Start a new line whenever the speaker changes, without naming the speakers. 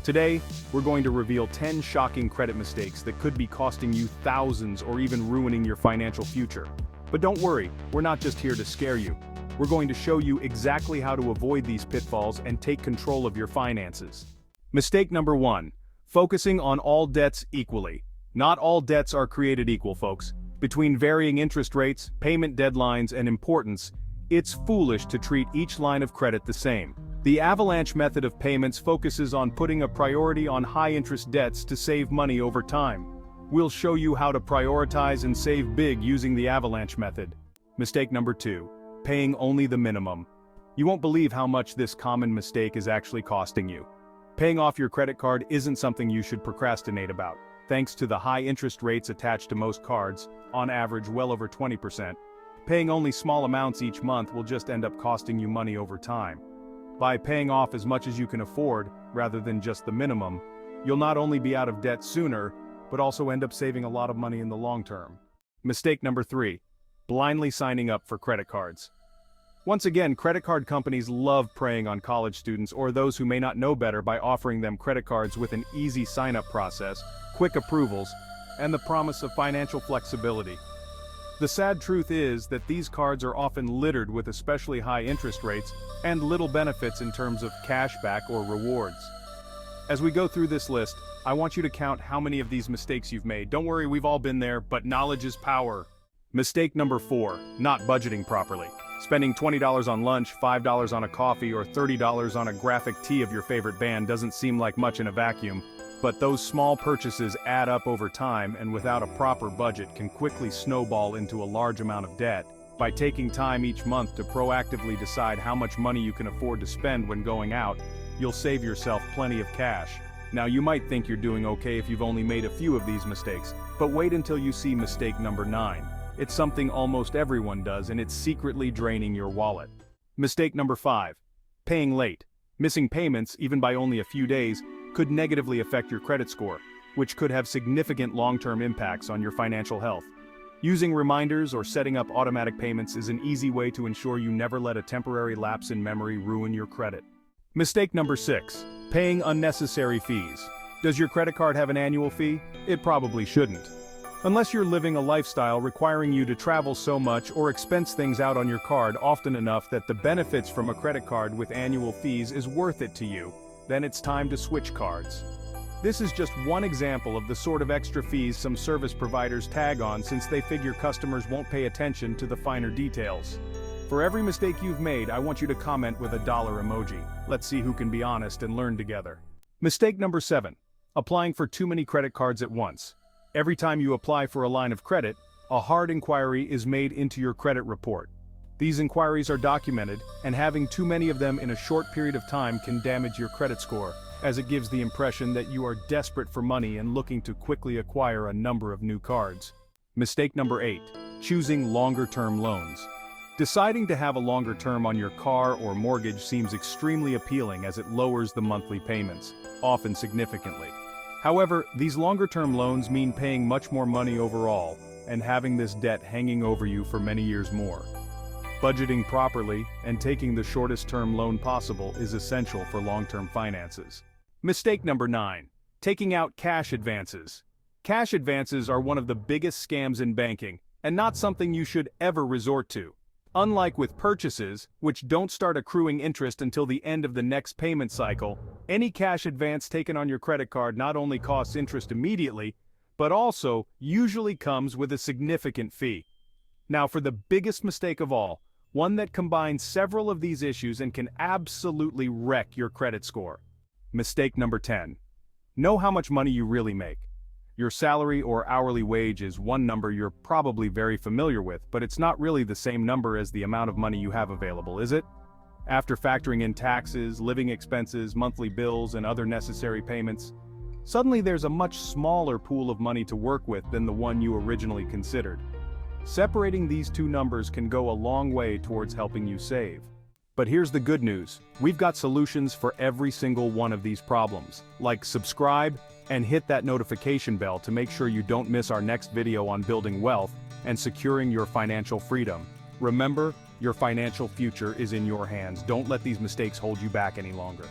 Today, we're going to reveal 10 shocking credit mistakes that could be costing you thousands or even ruining your financial future. But don't worry, we're not just here to scare you. We're going to show you exactly how to avoid these pitfalls and take control of your finances. Mistake number 1. Focusing on all debts equally. Not all debts are created equal, folks. Between varying interest rates, payment deadlines, and importance, it's foolish to treat each line of credit the same. The avalanche method of payments focuses on putting a priority on high-interest debts to save money over time. We'll show you how to prioritize and save big using the avalanche method. Mistake number 2. Paying only the minimum. You won't believe how much this common mistake is actually costing you. Paying off your credit card isn't something you should procrastinate about. Thanks to the high interest rates attached to most cards, on average well over 20%, paying only small amounts each month will just end up costing you money over time. By paying off as much as you can afford, rather than just the minimum, you'll not only be out of debt sooner, but also end up saving a lot of money in the long term. Mistake number 3. Blindly signing up for credit cards. Once again, credit card companies love preying on college students or those who may not know better by offering them credit cards with an easy sign-up process, quick approvals, and the promise of financial flexibility. The sad truth is that these cards are often littered with especially high interest rates and little benefits in terms of cashback or rewards. As we go through this list, I want you to count how many of these mistakes you've made. Don't worry, we've all been there, but knowledge is power. Mistake number 4. Not budgeting properly. Spending $20 on lunch, $5 on a coffee, or $30 on a graphic tee of your favorite band doesn't seem like much in a vacuum, but those small purchases add up over time and without a proper budget can quickly snowball into a large amount of debt. By taking time each month to proactively decide how much money you can afford to spend when going out, you'll save yourself plenty of cash. Now you might think you're doing okay if you've only made a few of these mistakes, but wait until you see mistake number 9. It's something almost everyone does and it's secretly draining your wallet. Mistake number 5. Paying late. Missing payments, even by only a few days, could negatively affect your credit score, which could have significant long-term impacts on your financial health. Using reminders or setting up automatic payments is an easy way to ensure you never let a temporary lapse in memory ruin your credit. Mistake number 6. Paying unnecessary fees. Does your credit card have an annual fee? It probably shouldn't. Unless you're living a lifestyle requiring you to travel so much or expense things out on your card often enough that the benefits from a credit card with annual fees is worth it to you, then it's time to switch cards. This is just one example of the sort of extra fees some service providers tag on since they figure customers won't pay attention to the finer details. For every mistake you've made, I want you to comment with a dollar emoji. Let's see who can be honest and learn together. Mistake number 7. Applying for too many credit cards at once. Every time you apply for a line of credit, a hard inquiry is made into your credit report. These inquiries are documented, and having too many of them in a short period of time can damage your credit score, as it gives the impression that you are desperate for money and looking to quickly acquire a number of new cards. Mistake number 8. Choosing longer-term loans. Deciding to have a longer term on your car or mortgage seems extremely appealing as it lowers the monthly payments, often significantly. However, these longer-term loans mean paying much more money overall, and having this debt hanging over you for many years more. Budgeting properly and taking the shortest-term loan possible is essential for long-term finances. Mistake number 9. Taking out cash advances. Cash advances are one of the biggest scams in banking, and not something you should ever resort to. Unlike with purchases, which don't start accruing interest until the end of the next payment cycle, any cash advance taken on your credit card not only costs interest immediately, but also usually comes with a significant fee. Now for the biggest mistake of all, one that combines several of these issues and can absolutely wreck your credit score. Mistake number 10. Know how much money you really make. Your salary or hourly wage is one number you're probably very familiar with, but it's not really the same number as the amount of money you have available, is it? After factoring in taxes, living expenses, monthly bills, and other necessary payments, suddenly there's a much smaller pool of money to work with than the one you originally considered. Separating these two numbers can go a long way towards helping you save. But here's the good news. We've got solutions for every single one of these problems. Like subscribe and hit that notification bell to make sure you don't miss our next video on building wealth and securing your financial freedom. Remember, your financial future is in your hands. Don't let these mistakes hold you back any longer.